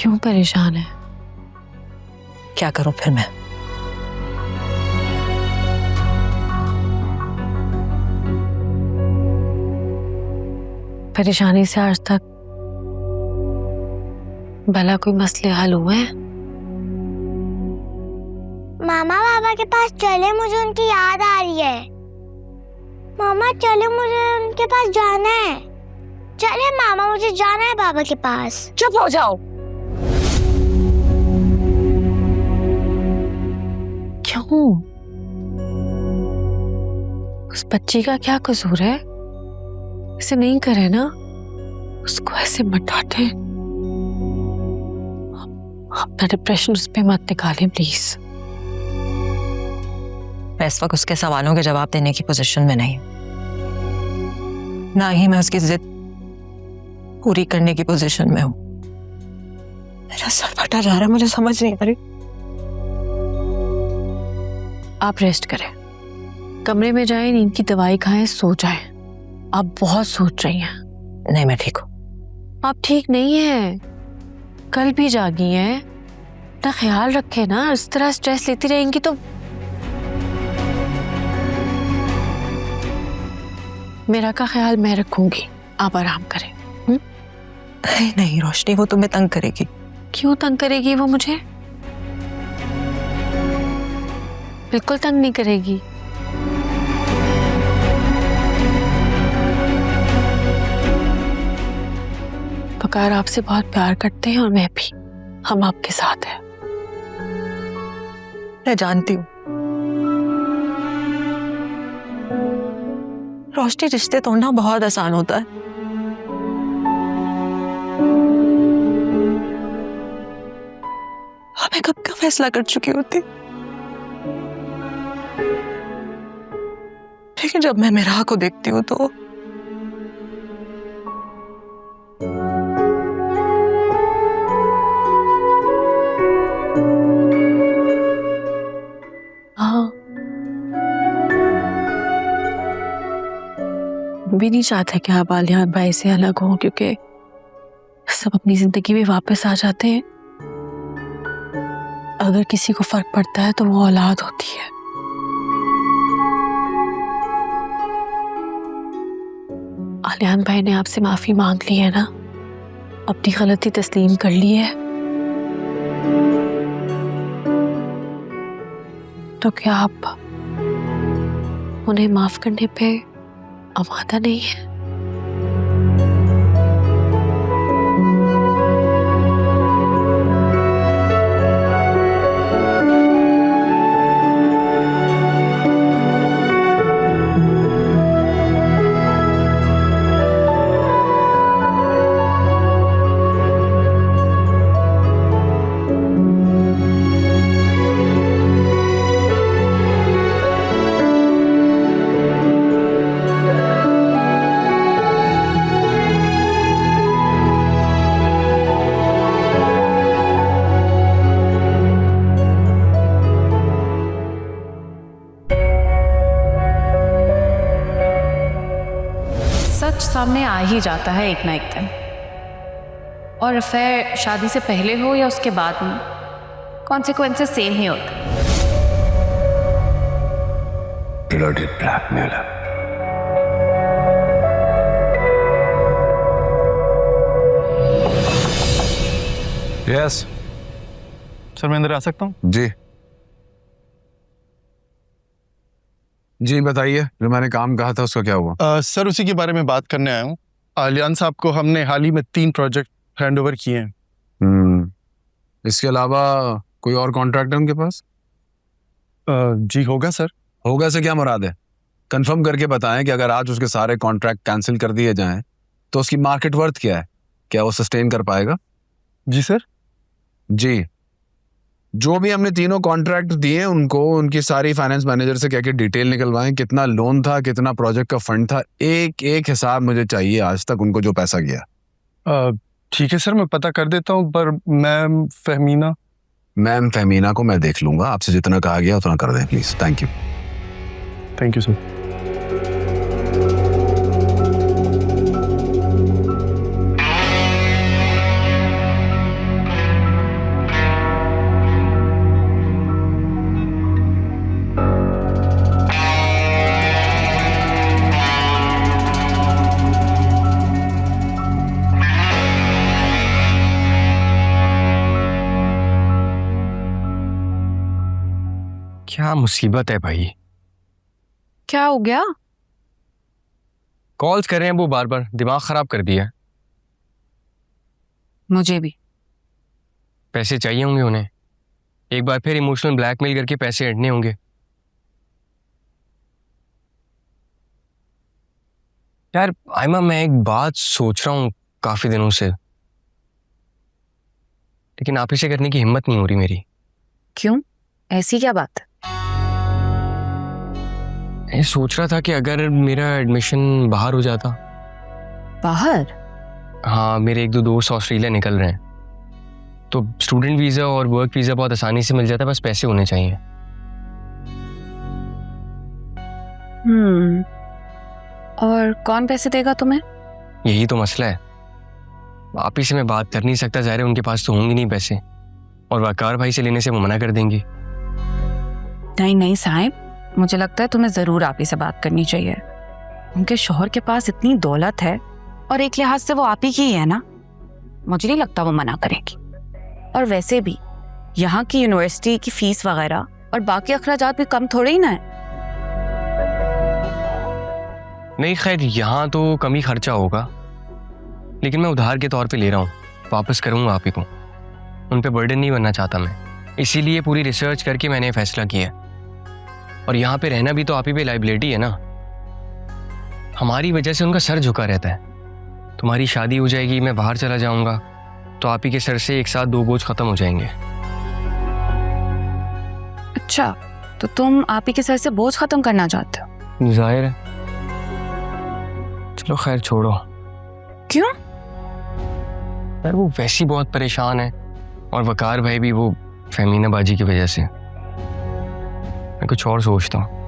क्यों परेशान है? क्या करूं फिर मैं? परेशानी से आज तक भला कोई मसले हल हुए हैं? मामा पापा के पास चले, मुझे उनकी याद आ रही है। मामा चले, मुझे उनके पास जाना है। चले मामा, मुझे जाना है पापा के पास। चुप हो जाओ। क्यों? उस बच्ची का क्या कसूर है? ऐसे नहीं करे ना, उसको ऐसे मत डांटे। अपना डिप्रेशन उस पे मत निकालें प्लीज। मैं इस वक्त उसके सवालों के जवाब देने की पोजीशन में नहीं, ना ही मैं उसकी जिद पूरी करने की पोजीशन में हूं। मेरा सर फटा जा रहा है, मुझे समझ नहीं आ रही। आप रेस्ट करें, कमरे में जाएं, नींद की दवाई खाएं, सो जाएं। आप बहुत सोच रही हैं। नहीं, मैं ठीक हूं। आप ठीक नहीं हैं, कल भी जागी हैं। अपना ख्याल रखें ना, इस तरह स्ट्रेस लेती रहेंगी तो मेरा का ख्याल मैं रखूंगी, आप आराम करें। नहीं नहीं रोशनी, वो तुम्हें तंग करेगी। क्यों तंग करेगी वो मुझे? बिल्कुल तंग नहीं करेगी। वकार आपसे बहुत प्यार करते हैं और मैं भी, हम आपके साथ हैं। मैं जानती हूँ रोशनी, रिश्ते तोड़ना बहुत आसान होता है। मैं कब का फैसला कर चुकी होती, लेकिन जब मैं मेरा को देखती हूँ तो हाँ, भी नहीं चाहते कि आप आलियान भाई से अलग हो, क्योंकि सब अपनी जिंदगी में वापस आ जाते हैं। अगर किसी को फर्क पड़ता है तो वो औलाद होती है। आलियान भाई ने आपसे माफी मांग ली है ना, अपनी गलती तस्लीम कर ली है, तो क्या आप उन्हें माफ करने पे आमादा नहीं है? सच सामने आ ही जाता है एक ना एक दिन, और अफेयर शादी से पहले हो या उसके बाद में, कॉन्सिक्वेंसेस सेम ही होते हैं। Bloody blackmailer. Yes. सर मैं अंदर आ सकता हूँ? जी जी बताइए, जो मैंने काम कहा था उसका क्या हुआ? सर उसी के बारे में बात करने आया हूँ। आलियान साहब को हमने हाल ही में 3 प्रोजेक्ट हैंड ओवर किए हैं। इसके अलावा कोई और कॉन्ट्रैक्ट है उनके पास? जी होगा सर। होगा से क्या मुराद है? कंफर्म करके बताएं कि अगर आज उसके सारे कॉन्ट्रैक्ट कैंसिल कर दिए जाएं तो उसकी मार्केट वर्थ क्या है, क्या वो सस्टेन कर पाएगा? जी सर। जी, जो भी हमने तीनों कॉन्ट्रैक्ट दिए उनको उनकी सारी फाइनेंस मैनेजर से कह के डिटेल निकलवाएं, कितना लोन था, कितना प्रोजेक्ट का फंड था, एक एक हिसाब मुझे चाहिए आज तक उनको जो पैसा गया। ठीक है सर, मैं पता कर देता हूँ, पर मैम फहमीना को मैं देख लूंगा। आपसे जितना कहा गया उतना कर दें प्लीज। Thank you sir. क्या मुसीबत है भाई, क्या हो गया? कॉल्स कर रहे हैं वो बार बार, दिमाग खराब कर दिया। मुझे भी। पैसे चाहिए होंगे उन्हें, एक बार फिर इमोशनल ब्लैकमेल करके पैसे अड़ने होंगे। यार आयमा, मैं एक बात सोच रहा हूँ काफी दिनों से, लेकिन आप इसे करने की हिम्मत नहीं हो रही मेरी। क्यों? ऐसी क्या बात है? मैं सोच रहा था कि अगर मेरा एडमिशन बाहर हो जाता। बाहर? हाँ, मेरे एक दो दोस्त ऑस्ट्रेलिया निकल रहे हैं, तो स्टूडेंट वीज़ा और वर्क वीज़ा बहुत आसानी से मिल जाता है, बस पैसे होने चाहिए। और कौन पैसे देगा तुम्हें? यही तो मसला है, आप ही से मैं बात कर नहीं सकता, ज़ाहिर है उनके पास तो होंगे नहीं पैसे, और वकार भाई से लेने से वो मना कर देंगे। नहीं नहीं साहिब, मुझे लगता है तुम्हें जरूर आप ही से बात करनी चाहिए। उनके शौहर के पास इतनी दौलत है और एक लिहाज से वो आप ही की है ना, मुझे नहीं लगता वो मना करेगी। और वैसे भी यहाँ की यूनिवर्सिटी की फीस वगैरह और बाकी अखराजात भी कम थोड़े ही ना है। नहीं खैर, यहाँ तो कम ही खर्चा होगा, लेकिन मैं उधार के तौर पे ले रहा हूँ, वापस करूँगा आप ही को। उन पे बर्डन नहीं बनना चाहता मैं, इसीलिए पूरी रिसर्च करके मैंने फैसला किया। और यहाँ पे रहना भी तो आप ही पे लाइबिलिटी है ना, हमारी वजह से उनका सर झुका रहता है। तुम्हारी शादी हो जाएगी, मैं बाहर चला जाऊँगा, तो आप ही के सर से एक साथ दो बोझ खत्म हो जाएंगे। अच्छा, तो तुम आप ही के सर से बोझ खत्म करना चाहते हो? जाहिर है। चलो खैर छोड़ो। क्यों? यार वो वैसी बहुत परेशान है, और वकार भाई भी वो फहमीना बाजी की वजह से। मैं कुछ और सोचता हूँ।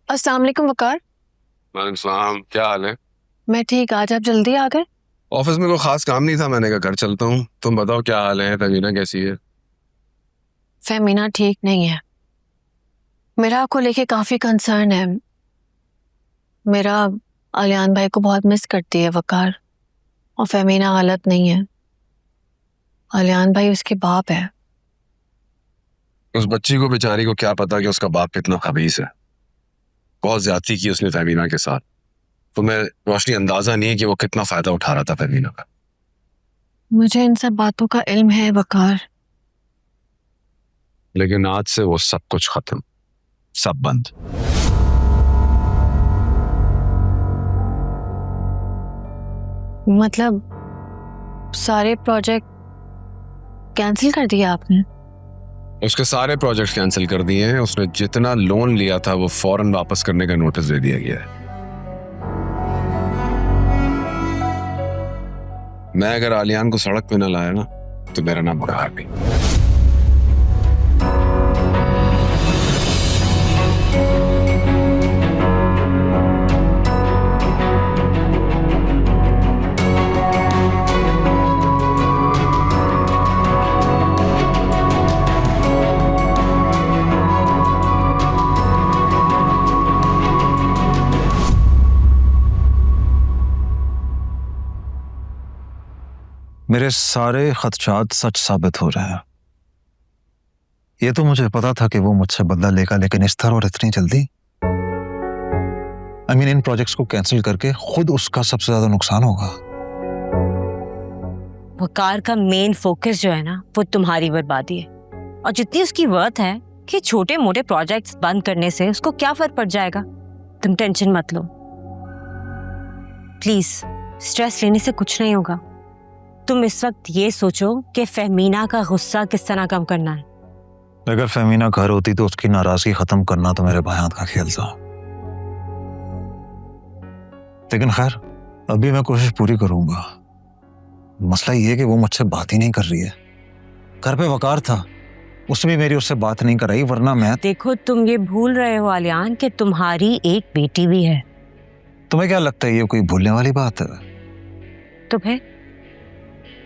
अस्सलाम वालेकुम वकार। वालेकुम सलाम, क्या हाल है? मैं ठीक, आज आप जल्दी आ गए? ऑफिस में कोई खास काम नहीं था, मैंने कहा घर चलता हूँ। तुम बताओ क्या हाल है, तमीना कैसी है? फेमिना ठीक नहीं है, मेरा आपको लेके काफी कंसर्न है। मेरा आलियान भाई को बहुत मिस करती है वकार, और फेमिना गलत नहीं है। आलियान भाई उसके बाप है। उस बच्ची को बेचारी को क्या पता कि उसका बाप कितना खबीस है। बहुत ज्यादती की उसने फेमिना के साथ। तुम्हें रोशनी अंदाजा नहीं है कि वो कितना फायदा उठा रहा था फेमिना का। मुझे इन सब बातों का इल्म है वकार, लेकिन आज से वो सब कुछ खत्म, सब बंद। मतलब सारे प्रोजेक्ट कैंसिल कर दिया आपने? उसके सारे प्रोजेक्ट कैंसिल कर दिए हैं। उसने जितना लोन लिया था वो फौरन वापस करने का नोटिस दे दिया गया है। मैं अगर आलियान को सड़क पे न लाया ना, तो मेरा नाम वकार भी। मेरे सारे खदशात सच साबित हो रहे हैं। ये तो मुझे पता था कि वो मुझसे बदला लेगा, लेकिन इस तरह और इतनी जल्दी। इन प्रोजेक्ट्स को कैंसिल करके खुद उसका सबसे ज्यादा नुकसान होगा। वकार का मेन फोकस जो है ना, वो तुम्हारी बर्बादी है। और जितनी उसकी वर्थ है कि छोटे मोटे प्रोजेक्ट्स बंद करने से उसको क्या फर्क पड़ जाएगा। तुम टेंशन मत लो प्लीज, स्ट्रेस लेने से कुछ नहीं होगा। तुम इस वक्त ये सोचो कि फहमीना का गुस्सा किस तरह कम करना है। अगर फहमीना घर होती तो उसकी नाराजगी खत्म करना तो मेरे भाई का खेल था, लेकिन खैर अभी मैं कोशिश पूरी करूंगा। मसला ये है कि वो मुझसे बात ही नहीं कर रही है। घर पे वकार था, उसने भी मेरी उससे बात नहीं कराई, वरना मैं। देखो तुम ये भूल रहे हो आलियान कि तुम्हारी एक बेटी भी है। तुम्हें क्या लगता है ये कोई भूलने वाली बात है? तो फिर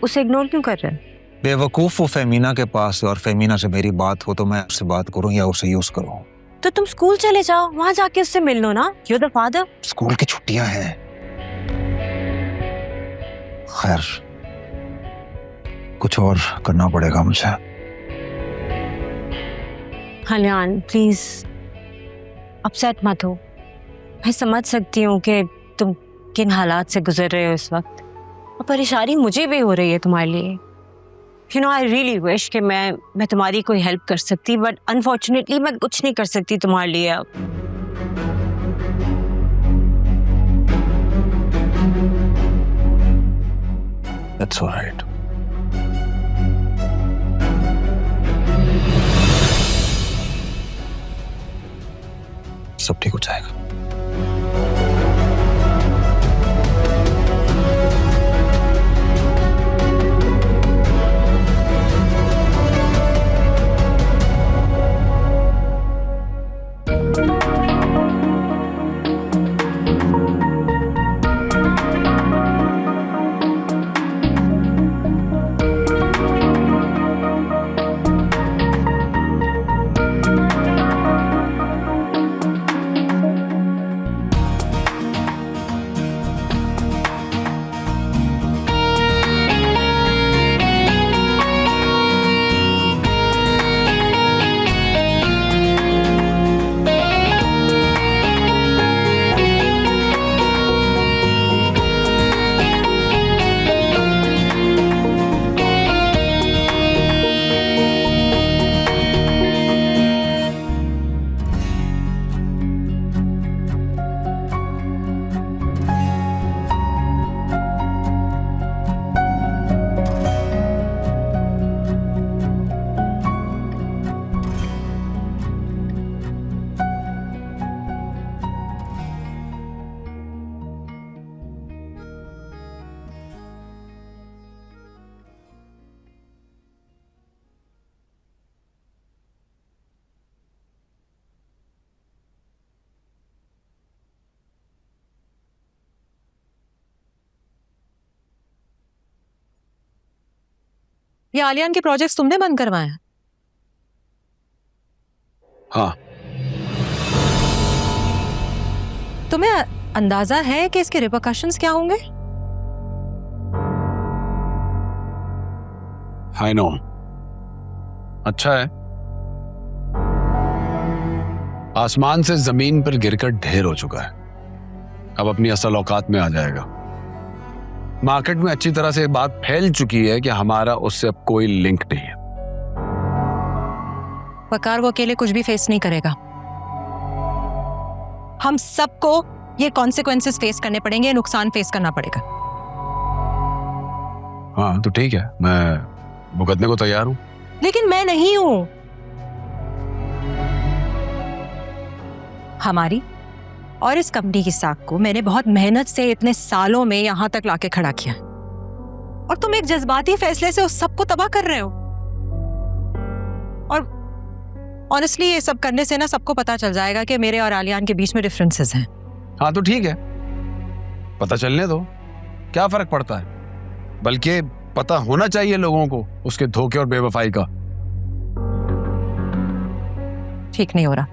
उसे इग्नोर क्यों कर रहे हो? बेवकूफ वो फेमीना के पास है और फेमीना से मेरी बात हो तो मैं उससे बात करूं या उसे यूज करूं? तो तुम स्कूल चले जाओ, वहां जाके उससे मिल लो ना। You the father. स्कूल की छुट्टियां हैं। खैर, कुछ और करना पड़ेगा मुझे। हलियान प्लीज अपसेट मत हो। मैं समझ सकती हूँ कि तुम किन हालात से गुजर रहे हो इस वक्त, और परेशानी मुझे भी हो रही है तुम्हारे लिए। You know I really wish कि मैं तुम्हारी कोई हेल्प कर सकती, बट अनफॉर्चुनेटली मैं कुछ नहीं कर सकती तुम्हारे लिए अब। That's all right. सब ठीक हो जाएगा। ये आलियान के प्रोजेक्ट्स तुमने बंद करवाए हैं? हाँ। तुम्हें अंदाजा है कि इसके रिपरकशंस क्या होंगे? I know. अच्छा है, आसमान से जमीन पर गिरकर ढेर हो चुका है, अब अपनी असल औकात में आ जाएगा। मार्केट में अच्छी तरह से बात फैल चुकी है कि हमारा उससे अब कोई लिंक नहीं है। वकार वो अकेले कुछ भी फेस नहीं करेगा। हम सबको ये कॉन्सिक्वेंसेस फेस करने पड़ेंगे, नुकसान फेस करना पड़ेगा। हाँ तो ठीक है, मैं भुगतने को तैयार हूं। लेकिन मैं नहीं हूं। हमारी और इस कंपनी की साख को मैंने बहुत मेहनत से इतने सालों में यहां तक लाके खड़ा किया, और तुम एक जज्बाती फैसले से उस सबको तबाह कर रहे हो। और ऑनेस्टली ये सब करने से ना सबको पता चल जाएगा कि मेरे और आलियान के बीच में डिफरेंसेस हैं। हाँ तो ठीक है, पता चलने दो, क्या फर्क पड़ता है। बल्कि पता होना चाहिए लोगों को उसके धोखे और बेवफाई का। ठीक नहीं हो रहा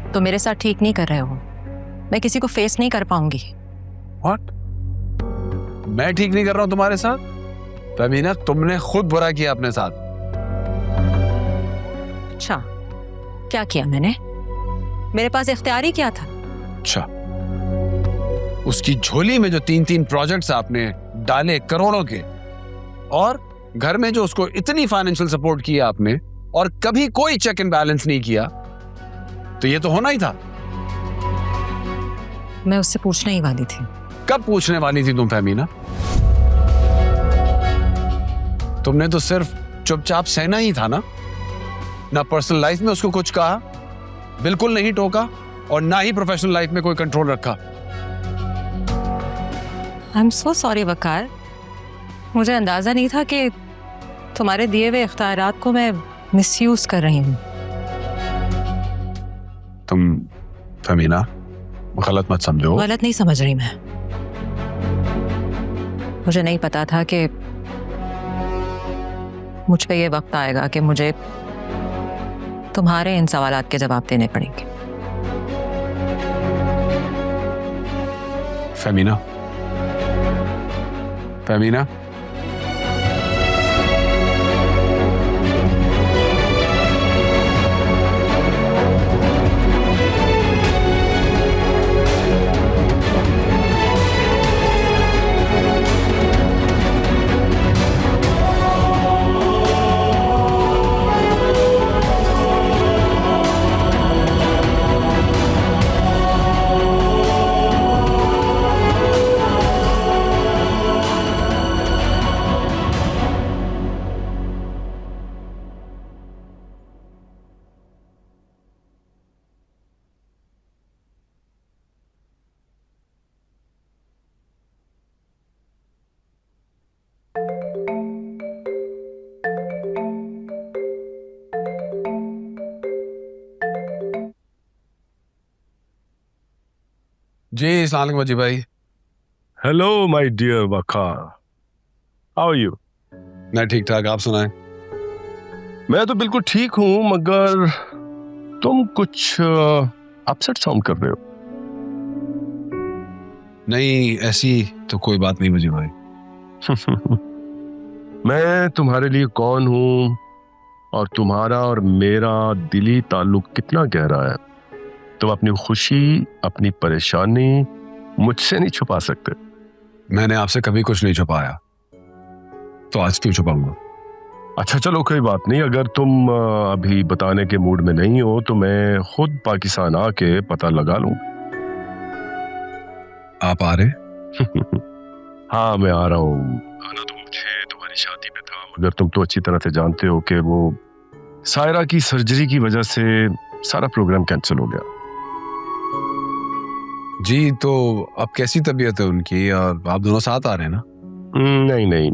तो मेरे साथ ठीक नहीं कर रहे हो। मैं किसी को फेस नहीं कर पाऊंगी। What? मैं ठीक नहीं कर रहा हूं तुम्हारे साथ? फमीना, तुमने खुद बुरा किया अपने साथ। अच्छा, क्या किया मैंने? मेरे पास इख्तियार ही क्या था? अच्छा, उसकी झोली में जो 3-3 प्रोजेक्ट्स आपने डाले करोड़ों के, और घर में जो उसको इतनी फाइनेंशियल सपोर्ट किया आपने, और कभी कोई चेक एंड बैलेंस नहीं किया, तो ये तो होना ही था। मैं उससे पूछने ही वाली थी। कब पूछने वाली थी तुम फमीना? तुमने तो सिर्फ चुपचाप सहना ही था ना पर्सनल लाइफ में उसको कुछ कहा, बिल्कुल नहीं टोका, और ना ही प्रोफेशनल लाइफ में कोई कंट्रोल रखा। आई एम सो सॉरी वकार, मुझे अंदाजा नहीं था कि तुम्हारे दिए हुए इख्तियारात को मैं मिसयूज कर रही हूँ। तुम फमीना गलत मत समझो। गलत नहीं समझ रही मैं। मुझे नहीं पता था कि मुझ पे ये वक्त आएगा कि मुझे तुम्हारे इन सवालात के जवाब देने पड़ेंगे। फेमिना, फेमिना, जी अस्सलाम वालेकुम वजी भाई। Hello my dear Waqar, how are you? मैं ठीक ठाक, आप सुनाएं। मैं तो बिल्कुल ठीक हूं, मगर तुम कुछ अपसेट साउंड कर रहे हो। नहीं, ऐसी तो कोई बात नहीं वजी भाई। मैं तुम्हारे लिए कौन हूं और तुम्हारा और मेरा दिली ताल्लुक कितना गहरा है, तुम अपनी खुशी, अपनी परेशानी मुझसे नहीं छुपा सकते। मैंने आपसे कभी कुछ नहीं छुपाया, तो आज क्यों छुपाऊंगा? अच्छा चलो कोई बात नहीं, अगर तुम अभी बताने के मूड में नहीं हो तो मैं खुद पाकिस्तान आके पता लगा लूं। आप आ रहे? हाँ मैं आ रहा हूँ। आना तो मुझे तुम्हारी शादी में था, मगर तुम तो अच्छी तरह से जानते हो कि वो सायरा की सर्जरी की वजह से सारा प्रोग्राम कैंसिल हो गया। जी, तो अब कैसी तबीयत है उनकी और आप दोनों साथ आ रहे हैं ना? नहीं नहीं,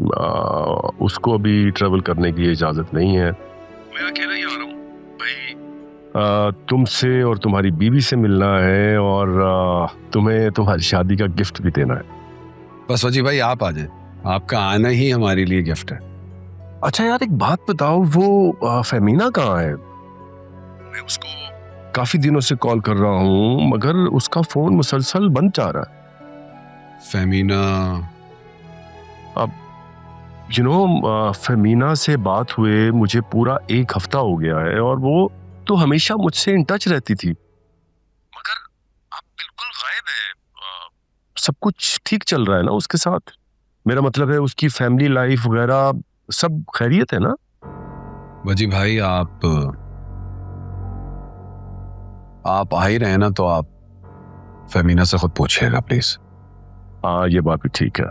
उसको अभी ट्रेवल करने की इजाजत नहीं है, मैं अकेला ही आ रहा हूँ भाई। तुमसे और तुम्हारी बीवी से मिलना है और तुम्हें तुम्हारी शादी का गिफ्ट भी देना है। बस वजी भाई आप आ जाए, आपका आना ही हमारे लिए गिफ्ट है। अच्छा यार एक बात बताओ, वो फेमिना कहाँ है? मैं उसको काफी दिनों से कॉल कर रहा हूँ मगर उसका फोन मुसलसल बंद जा रहा है। फेमिना, अब यू नो फेमिना से बात हुए मुझे पूरा 1 हफ्ता हो गया है और वो तो हमेशा मुझसे इन टच रहती थी, मगर अब बिल्कुल गायब है। सब कुछ ठीक चल रहा है ना उसके साथ? मेरा मतलब है उसकी फैमिली लाइफ वगैरह सब खैरियत है ना? वजी भाई आप आ ही रहे हैं ना, तो आप फेमिना से खुद पूछिएगा प्लीज। हाँ ये बात भी ठीक है।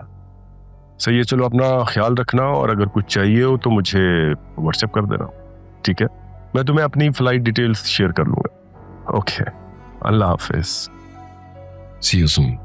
सही है, चलो अपना ख्याल रखना और अगर कुछ चाहिए हो तो मुझे व्हाट्सएप कर देना, ठीक है? मैं तुम्हें अपनी फ्लाइट डिटेल्स शेयर कर लूंगा। ओके, अल्लाह हाफिज। See you soon.